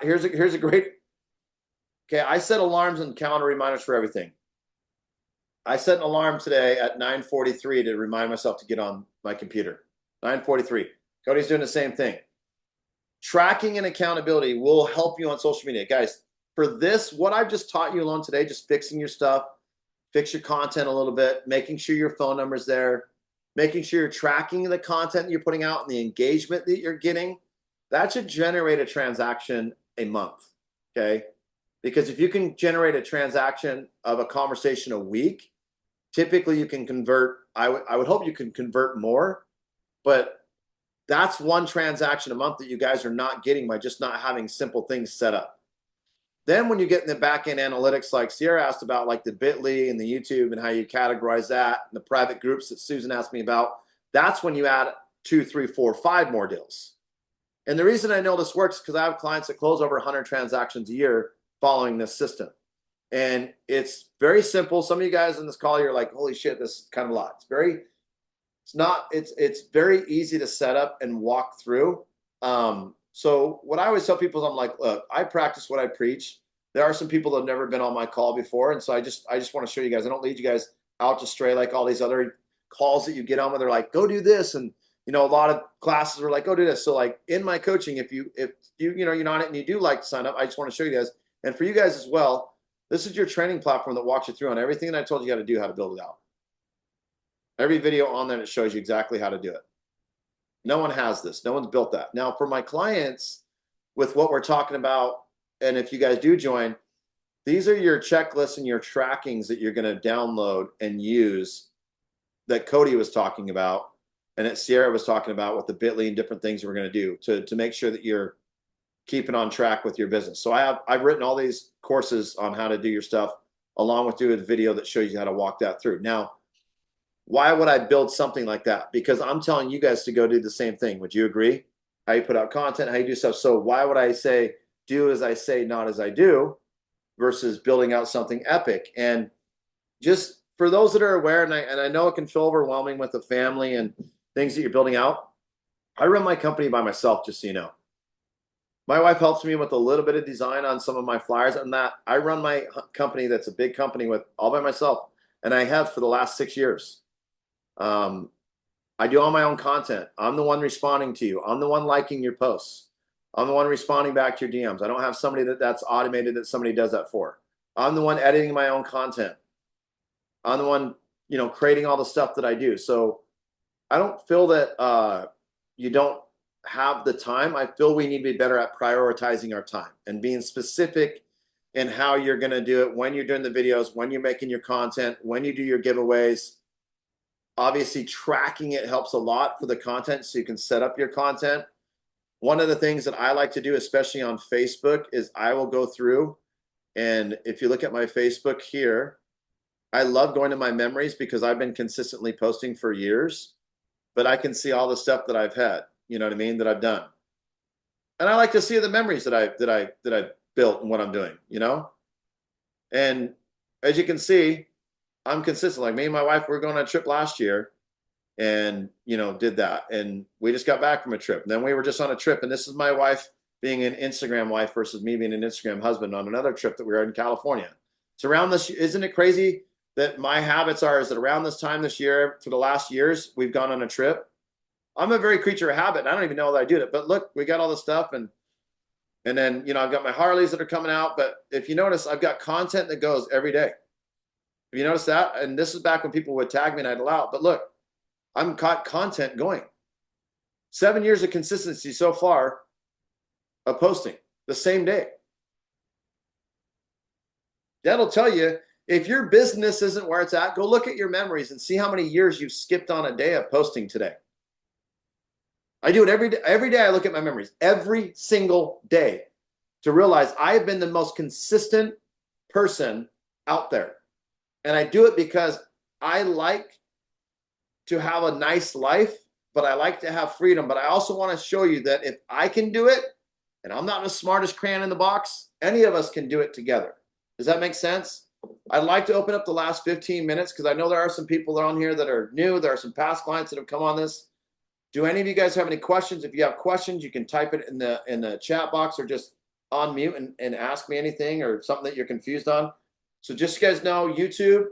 here's a great, okay, I set alarms and calendar reminders for everything. I set an alarm today at 9:43 to remind myself to get on my computer. 9:43. Cody's doing the same thing. Tracking and accountability will help you on social media. Guys, for this, what I've just taught you along today, just fixing your stuff, fix your content a little bit, making sure your phone number's there, making sure you're tracking the content that you're putting out and the engagement that you're getting, that should generate a transaction a month, okay? Because if you can generate a transaction of a conversation a week, typically you can convert, I would hope you can convert more, but that's one transaction a month that you guys are not getting by just not having simple things set up. Then when you get in the back end analytics, like Sierra asked about, like the Bitly and the YouTube and how you categorize that, and the private groups that Susan asked me about, that's when you add 2, 3, 4, 5 more deals. And the reason I know this works is because I have clients that close over 100 transactions a year following this system. And it's very simple. Some of you guys in this call, you're like, holy shit, this is kind of a lot. It's very easy to set up and walk through. So what I always tell people is, I'm like, look, I practice what I preach. There are some people that have never been on my call before. And so I just want to show you guys, I don't lead you guys out to stray like all these other calls that you get on where they're like, go do this. And, a lot of classes are like, go do this. So like in my coaching, if you're on it and you do like to sign up, I just want to show you guys. And for you guys as well, this is your training platform that walks you through on everything that I told you how to do, how to build it out. Every video on there that shows you exactly how to do it. No one has this. No one's built that. Now, for my clients, with what we're talking about, and if you guys do join, these are your checklists and your trackings that you're going to download and use that Cody was talking about and that Sierra was talking about with the Bitly and different things we're going to do to make sure that you're keeping on track with your business. So I've written all these courses on how to do your stuff, along with doing a video that shows you how to walk that through. Now, why would I build something like that? Because I'm telling you guys to go do the same thing. Would you agree? How you put out content, how you do stuff. So why would I say do as I say, not as I do, versus building out something epic? And just for those that are aware, and I know it can feel overwhelming with the family and things that you're building out. I run my company by myself, just so you know. My wife helps me with a little bit of design on some of my flyers and that. I run my company that's a big company with all by myself, and I have for the last 6 years. I do all my own content. I'm the one responding to you. I'm the one liking your posts. I'm the one responding back to your DMs. I don't have somebody that's automated that somebody does that for. I'm the one editing my own content. I'm the one, creating all the stuff that I do. So I don't feel that you don't have the time. I feel we need to be better at prioritizing our time and being specific in how you're going to do it, when you're doing the videos, when you're making your content, when you do your giveaways. Obviously, tracking it helps a lot for the content so you can set up your content. One of the things that I like to do, especially on Facebook, is I will go through, and if you look at my Facebook here, I love going to my memories because I've been consistently posting for years, but I can see all the stuff that I've had, you know what I mean, that I've done. And I like to see the memories that I built and what I'm doing, And as you can see, I'm consistent. Like me and my wife, we were going on a trip last year and, did that. And we just got back from a trip. And then we were just on a trip. And this is my wife being an Instagram wife versus me being an Instagram husband on another trip that we were in California. It's around this. Isn't it crazy that my habits is that around this time this year, for the last years, we've gone on a trip. I'm a very creature of habit. And I don't even know that I do it. But look, we got all this stuff. And then, I've got my Harleys that are coming out. But if you notice, I've got content that goes every day. Have you noticed that? And this is back when people would tag me and I'd allow it. But look, I'm caught content going. 7 years of consistency so far of posting the same day. That'll tell you if your business isn't where it's at, go look at your memories and see how many years you've skipped on a day of posting today. I do it every day. Every day I look at my memories, every single day, to realize I have been the most consistent person out there. And I do it because I like to have a nice life, but I like to have freedom. But I also want to show you that if I can do it, and I'm not the smartest crayon in the box, any of us can do it together. Does that make sense? I'd like to open up the last 15 minutes because I know there are some people that are on here that are new. There are some past clients that have come on this. Do any of you guys have any questions? If you have questions, you can type it in the chat box or just unmute and ask me anything or something that you're confused on. So just so you guys know, YouTube,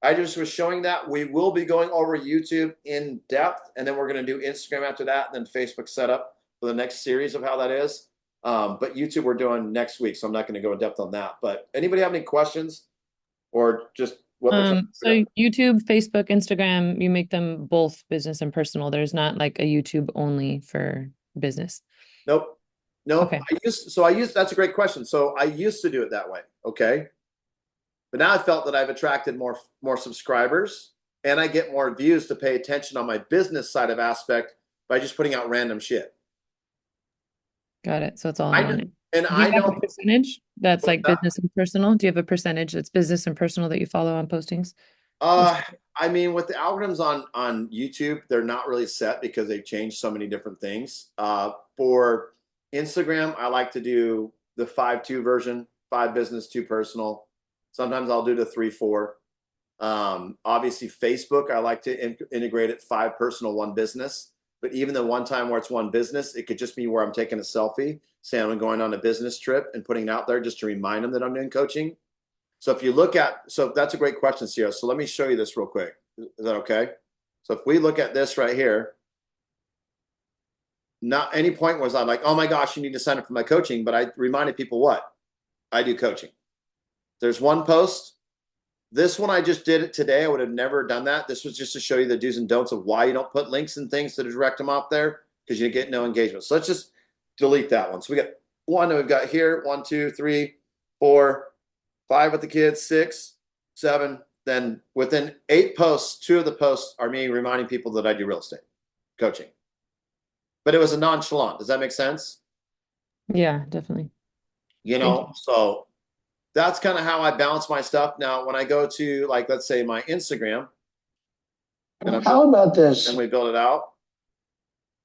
I just was showing that. We will be going over YouTube in depth, and then we're going to do Instagram after that, and then Facebook setup for the next series of how that is. But YouTube we're doing next week, so I'm not going to go in depth on that. But anybody have any questions or just what they're trying to So YouTube, Facebook, Instagram, you make them both business and personal. There's not like a YouTube only for business. Nope. Okay. That's a great question. So I used to do it that way. Okay. But now I felt that I've attracted more subscribers and I get more views to pay attention on my business side of aspect by just putting out random shit. Got it. So it's all in one. And Do you I have know a percentage that's what's like that? business and personal? Do you have a percentage that's business and personal that you follow on postings? I mean, with the algorithms on YouTube, they're not really set because they've changed so many different things. For Instagram, I like to do the 5-2 version, 5 business, 2 personal. Sometimes I'll do the 3-4. Obviously, Facebook, I like to integrate it 5 personal, 1 business. But even the one time where it's 1 business, it could just be where I'm taking a selfie, saying I'm going on a business trip and putting it out there just to remind them that I'm doing coaching. So if you look at, so that's a great question, Sierra. So let me show you this real quick. Is that okay? So if we look at this right here, not any point was I like, oh my gosh, you need to sign up for my coaching. But I reminded people what? I do coaching. There's 1 post. This one I just did it today. I would have never done that. This was just to show you the do's and don'ts of why you don't put links and things to direct them off there because you get no engagement. So let's just delete that one. So we got one that we've got here, 1, 2, 3, 4, 5 with the kids, 6, 7. Then within 8 posts, 2 of the posts are me reminding people that I do real estate coaching. But it was a nonchalant. Does that make sense? Yeah, definitely. You Thank know, so that's kind of how I balance my stuff. Now, when I go to, like, let's say my Instagram, How about this? and we build it out,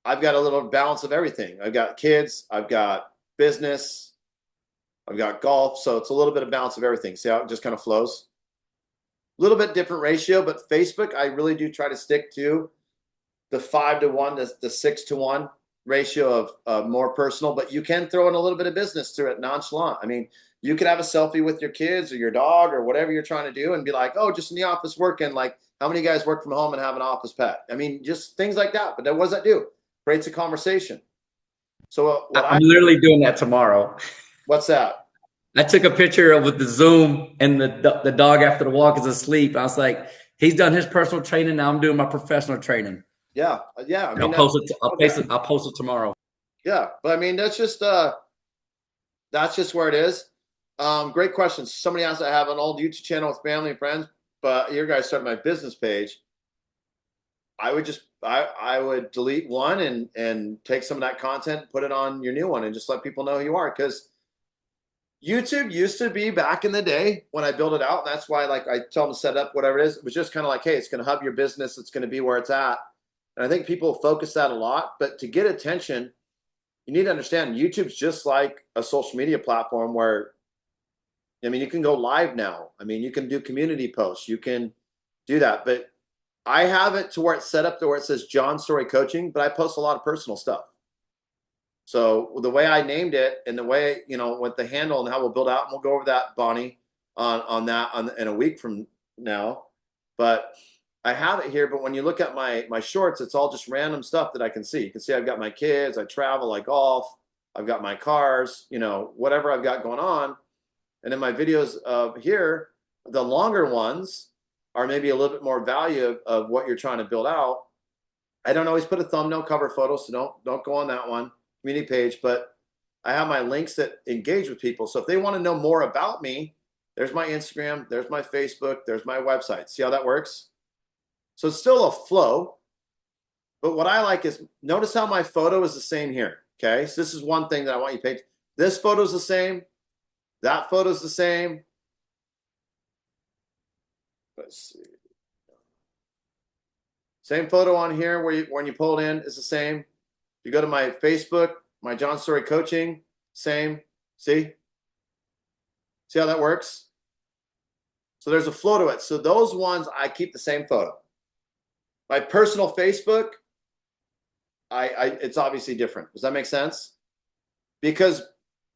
I've got a little balance of everything. I've got kids, I've got business, I've got golf. So it's a little bit of balance of everything. See how it just kind of flows? A little bit different ratio, but Facebook, I really do try to stick to the 5-to-1, the 6-to-1 ratio of more personal, but you can throw in a little bit of business through it nonchalant. I mean, you could have a selfie with your kids or your dog or whatever you're trying to do and be like, oh, just in the office working. Like, how many guys work from home and have an office pet? I mean, just things like that. But what does that do? Creates a conversation. So I'm literally doing that tomorrow. what's that? I took a picture of with the Zoom and the dog after the walk is asleep. I was like, he's done his personal training. Now I'm doing my professional training. Yeah. Yeah. I And mean, I'll post it tomorrow. yeah. But I mean, that's just where it is. Great question. Somebody asked, I have an old YouTube channel with family and friends, but your guys started my business page. I would delete one and take some of that content, put it on your new one, and just let people know who you are. Because YouTube used to be back in the day when I built it out. And that's why, like, I tell them to set up whatever it is. It was just kind of like, hey, it's going to hub your business. It's going to be where it's at. And I think people focus that a lot. But to get attention, you need to understand YouTube's just like a social media platform where, I mean, you can go live now. I mean, you can do community posts. You can do that. But I have it to where it's set up to where it says John Story Coaching, but I post a lot of personal stuff. So the way I named it and the way, with the handle and how we'll build out, and we'll go over that, Bonnie, on that in a week from now. But I have it here. But when you look at my shorts, it's all just random stuff that I can see. You can see I've got my kids, I travel, I golf, I've got my cars, whatever I've got going on. And in my videos here, the longer ones are maybe a little bit more value of what you're trying to build out. I don't always put a thumbnail cover photo, so don't go on that one, community page, but I have my links that engage with people. So if they want to know more about me, there's my Instagram, there's my Facebook, there's my website. See how that works? So it's still a flow, but what I like is, notice how my photo is the same here, okay? So this is one thing that I want you to pay. This photo is the same, that photo is the same. Let's see. Same photo on here when you pull it in is the same. You go to my Facebook, my John Story Coaching, same. See how that works? So there's a flow to it. So those ones, I keep the same photo. My personal Facebook, it's obviously different. Does that make sense? Because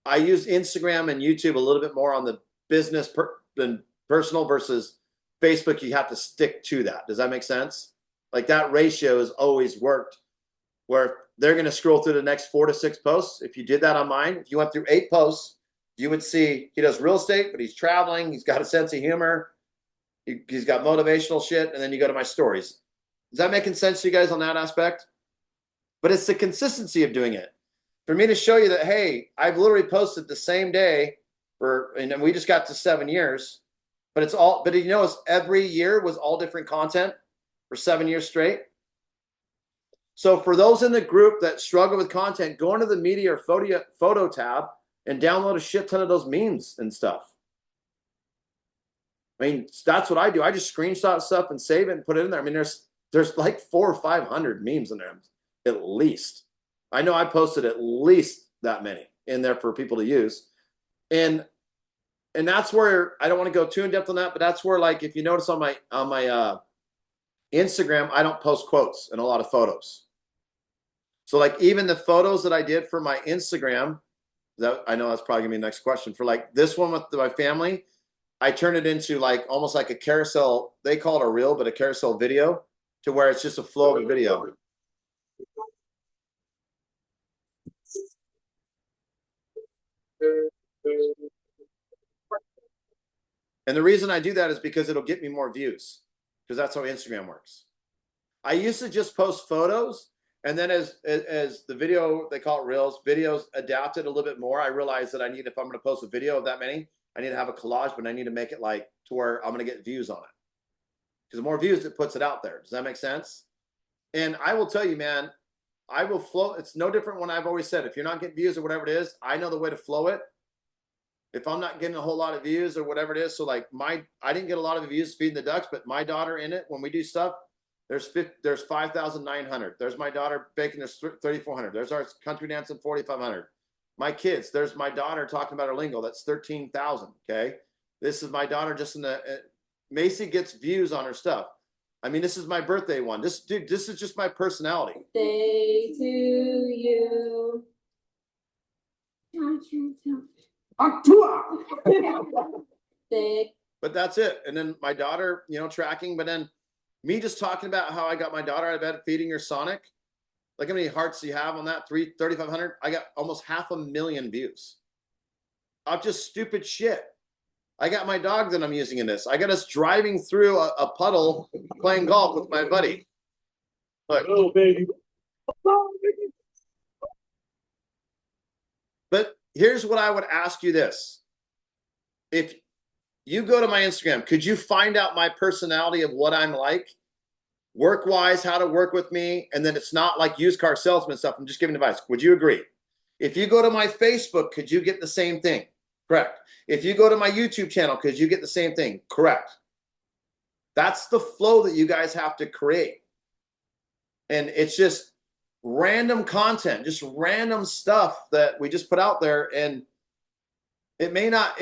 I use Instagram and YouTube a little bit more on the business than personal, versus Facebook, you have to stick to that. Does that make sense? Like, that ratio has always worked, where they're going to scroll through the next 4 to 6 posts. If you did that on mine, if you went through 8 posts, you would see he does real estate, but he's traveling. He's got a sense of humor. He's got motivational shit. And then you go to my stories. Is that making sense to you guys on that aspect? But it's the consistency of doing it. For me to show you that, hey, I've literally posted the same day and we just got to 7 years, but it's every year was all different content for 7 years straight. So for those in the group that struggle with content, go into the media or photo tab and download a shit ton of those memes and stuff. I mean, that's what I do. I just screenshot stuff and save it and put it in there. I mean, there's like 400 or 500 memes in there, at least. I know I posted at least that many in there for people to use. And that's where, I don't want to go too in depth on that, but that's where, like, if you notice on my Instagram, I don't post quotes in a lot of photos. So, like, even the photos that I did for my Instagram, I know that's probably gonna be the next question, for like this one with my family, I turned it into like almost like a carousel. They call it a reel, but a carousel video, to where it's just a flow of a video. And the reason I do that is because it'll get me more views, because that's how Instagram works. I used to just post photos And then as the video, they call it reels, videos adapted a little bit more. I realized that if I'm going to post a video of that many, I need to have a collage, but I need to make it like to where I'm going to get views on it. Because the more views, it puts it out there. Does that make sense? And I will tell you, man, I will flow. It's no different when I've always said, if you're not getting views or whatever it is, I know the way to flow it. If I'm not getting a whole lot of views or whatever it is, so like I didn't get a lot of views feeding the ducks, but my daughter in it, when we do stuff, there's 5,900. There's my daughter baking, there's 3,400. There's our country dancing, 4,500. My kids, there's my daughter talking about her lingo, that's 13,000. Okay, this is my daughter just in the Macy gets views on her stuff. I mean, this is my birthday one. This is just my personality. Day to you. But that's it. And then my daughter, tracking, but then me just talking about how I got my daughter out of bed feeding her Sonic. Like, how many hearts do you have on that? 3,500. I got almost 500,000 views of just stupid shit. I got my dog that I'm using in this. I got us driving through a puddle playing golf with my buddy. Look. Oh, baby. But here's what I would ask you this. If you go to my Instagram, could you find out my personality of what I'm like? Work-wise, how to work with me, and then it's not like used car salesman stuff. I'm just giving advice. Would you agree? If you go to my Facebook, could you get the same thing? Correct. If you go to my YouTube channel, could you get the same thing? Correct. That's the flow that you guys have to create. And it's just random content, just random stuff that we just put out there. And it may not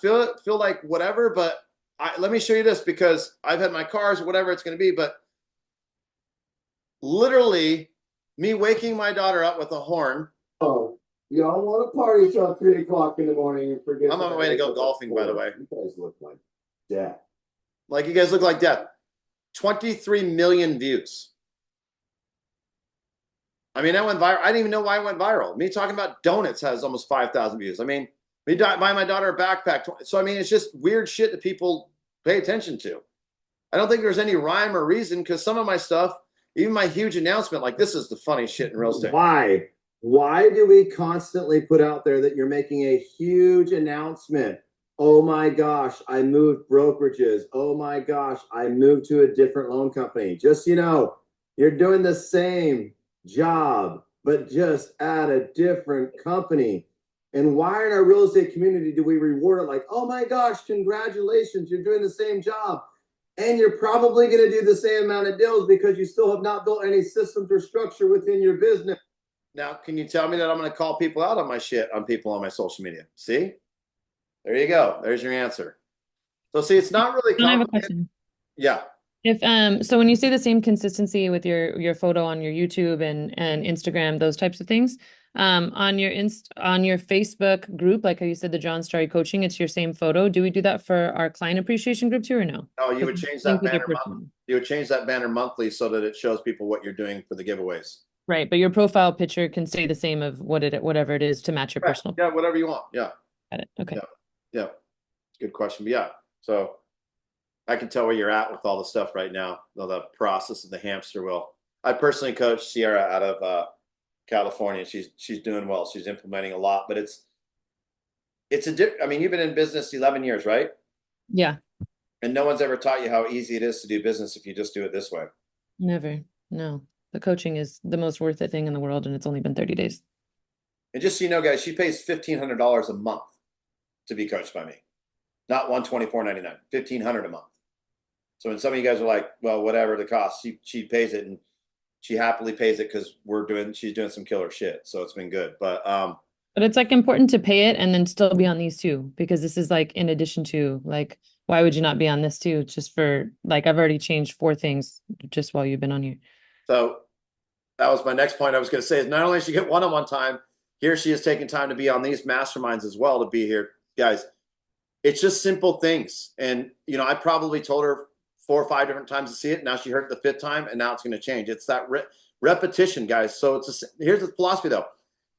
feel like whatever, but let me show you this, because I've had my cars, whatever it's going to be, but literally me waking my daughter up with a horn. Oh, y'all want to party till 3 o'clock in the morning and forget. I'm on my way to go golfing, by the way. You guys look like death. Like, you guys look like death. 23 million views. I mean, that went viral. I didn't even know why it went viral. Me talking about donuts has almost 5,000 views. I mean, me buy my daughter a backpack. So, I mean, it's just weird shit that people pay attention to. I don't think there's any rhyme or reason, because some of my stuff, even my huge announcement, like, this is the funniest shit in real estate. Why? Why do we constantly put out there that you're making a huge announcement? Oh my gosh, I moved brokerages. Oh my gosh, I moved to a different loan company. Just, you're doing the same job, but just at a different company. And why in our real estate community do we reward it like, oh my gosh, congratulations, you're doing the same job. And you're probably going to do the same amount of deals because you still have not built any systems or structure within your business. Now, can you tell me that I'm going to call people out on my shit on people on my social media? See? There you go. There's your answer. So see, it's not really I have a complicated. question. Yeah. If so when you say the same consistency with your photo on your YouTube and Instagram, those types of things, on your Facebook group, like how you said the John Story coaching, it's your same photo. Do we do that for our client appreciation group too, or no? No, you would change that banner monthly. You would change that banner monthly so that it shows people what you're doing for the giveaways. Right, but your profile picture can stay the same of whatever it is to match your personal. Yeah, whatever you want. Yeah. Got it. Okay. Yeah. Good question. But yeah. So I can tell where you're at with all the stuff right now, the process of the hamster wheel. I personally coach Sierra out of California. She's doing well. She's implementing a lot, but I mean, you've been in business 11 years, right? Yeah. And no one's ever taught you how easy it is to do business if you just do it this way. Never. No. The coaching is the most worth it thing in the world, and it's only been 30 days. And just so you know, guys, she pays $1,500 a month to be coached by me. Not $124.99, $1,500 a month. So when some of you guys are like, well, whatever the cost, she pays it, and she happily pays it because she's doing some killer shit. So it's been good. But it's like important to pay it and then still be on these two, because this is like in addition to, like, why would you not be on this too? Just for, like, I've already changed 4 things just while you've been on here. So that was my next point I was going to say, is not only does she get one-on-one time, here she is taking time to be on these masterminds as well, to be here. Guys, it's just simple things. And, I probably told her 4 or 5 different times to see it. Now she heard it the 5th time, and now it's going to change. It's that repetition, guys. So here's the philosophy, though.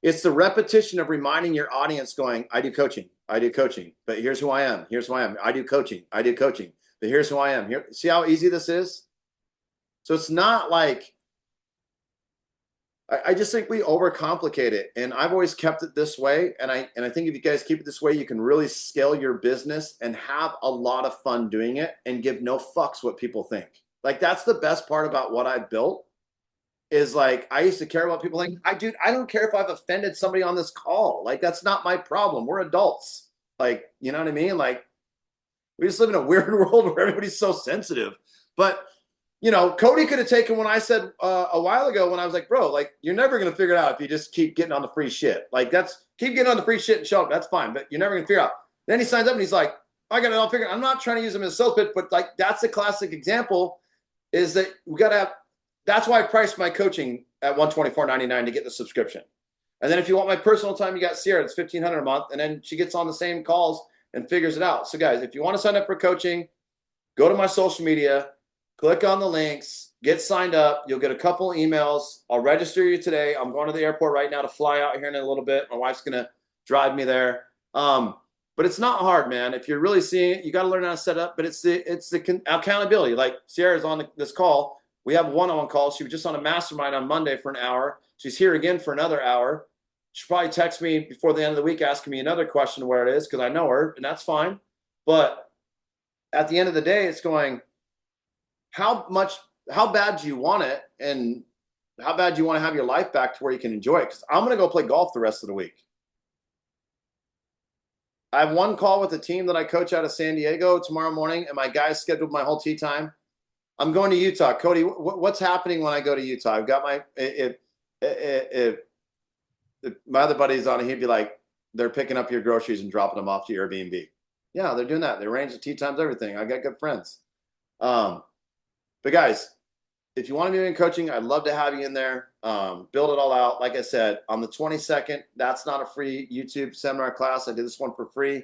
It's the repetition of reminding your audience going, I do coaching, but here's who I am. Here's who I am. I do coaching, but here's who I am. See how easy this is? So it's not like I just think we overcomplicate it, and I've always kept it this way. And I think if you guys keep it this way, you can really scale your business and have a lot of fun doing it, and give no fucks what people think. Like that's the best part about what I built. Is like I used to care about people. Like I don't care if I've offended somebody on this call. Like that's not my problem. We're adults. Like you know what I mean? Like we just live in a weird world where everybody's so sensitive. But you know, Cody could have taken when I said a while ago when I was like, bro, like you're never gonna figure it out if you just keep getting on the free shit. Like that's keep getting on the free shit and show up. That's fine, but you're never gonna figure it out. Then he signs up and he's like, I got it all figured. I'm not trying to use him as a sales pitch, but like that's a classic example. Is that we gotta have. That's why I priced my coaching at $124.99 to get the subscription. And then if you want my personal time, you got Sierra. It's $1,500 a month, and then she gets on the same calls and figures it out. So guys, if you want to sign up for coaching, go to my social media. Click on the links, get signed up. You'll get a couple emails. I'll register you today. I'm going to the airport right now to fly out here in a little bit. My wife's going to drive me there. But it's not hard, man. If you're really seeing it, you got to learn how to set up, but it's the accountability. Like Sierra's on this call. We have one-on-one calls. She was just on a mastermind on Monday for an hour. She's here again for another hour. She'll probably text me before the end of the week asking me another question where it is because I know her, and that's fine. But at the end of the day, it's going, how bad do you want it, and how bad do you want to have your life back to where you can enjoy it? Because I'm going to go play golf the rest of the week. I have one call with a team that I coach out of San Diego tomorrow morning, and my guys scheduled my whole tee time. I'm going to Utah. Cody, what's happening when I go to Utah? I've got my if my other buddy's on it, he'd be like, they're picking up your groceries and dropping them off to your Airbnb. Yeah, they're doing that. They arrange the tee times, everything. I got good friends. But guys, if you want to be in coaching, I'd love to have you in there. Build it all out. Like I said, on the 22nd, that's not a free YouTube seminar class. I did this one for free. If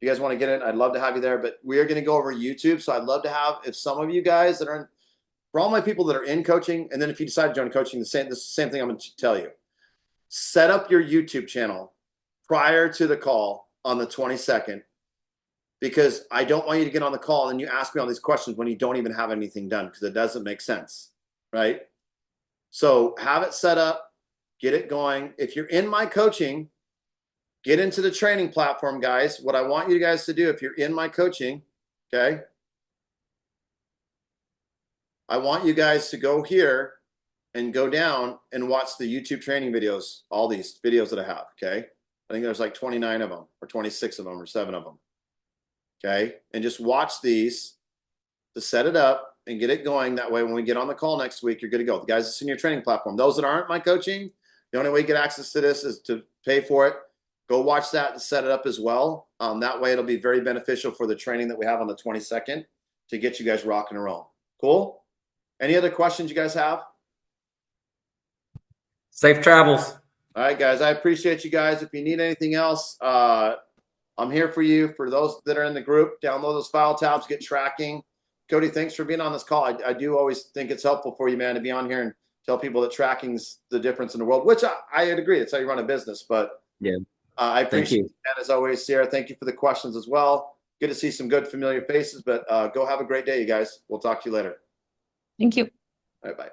you guys want to get in, I'd love to have you there. But we are going to go over YouTube. So I'd love to have, if some of you guys that are in, for all my people that are in coaching, and then if you decide to join coaching, this is the same thing I'm going to tell you. Set up your YouTube channel prior to the call on the 22nd. Because I don't want you to get on the call and you ask me all these questions when you don't even have anything done, because it doesn't make sense, right? So have it set up, get it going. If you're in my coaching, get into the training platform, guys. What I want you guys to do, if you're in my coaching, okay, I want you guys to go here and go down and watch the YouTube training videos, all these videos that I have, okay? I think there's like 29 of them or 26 of them or 7 of them. Okay, and just watch these to set it up and get it going. That way, when we get on the call next week, you're good to go. The guys that's in your training platform. Those that aren't my coaching, the only way you get access to this is to pay for it. Go watch that and set it up as well. That way, it'll be very beneficial for the training that we have on the 22nd to get you guys rocking and rolling. Cool? Any other questions you guys have? Safe travels. All right, guys. I appreciate you guys. If you need anything else, I'm here for you. For those that are in the group, download those file tabs, get tracking. Cody, thanks for being on this call. I do always think it's helpful for you, man, to be on here and tell people that tracking's the difference in the world, which I agree. It's how you run a business. But yeah, I appreciate it. And as always, Sarah, thank you for the questions as well. Good to see some good familiar faces, but go have a great day, you guys. We'll talk to you later. Thank you. All right, bye.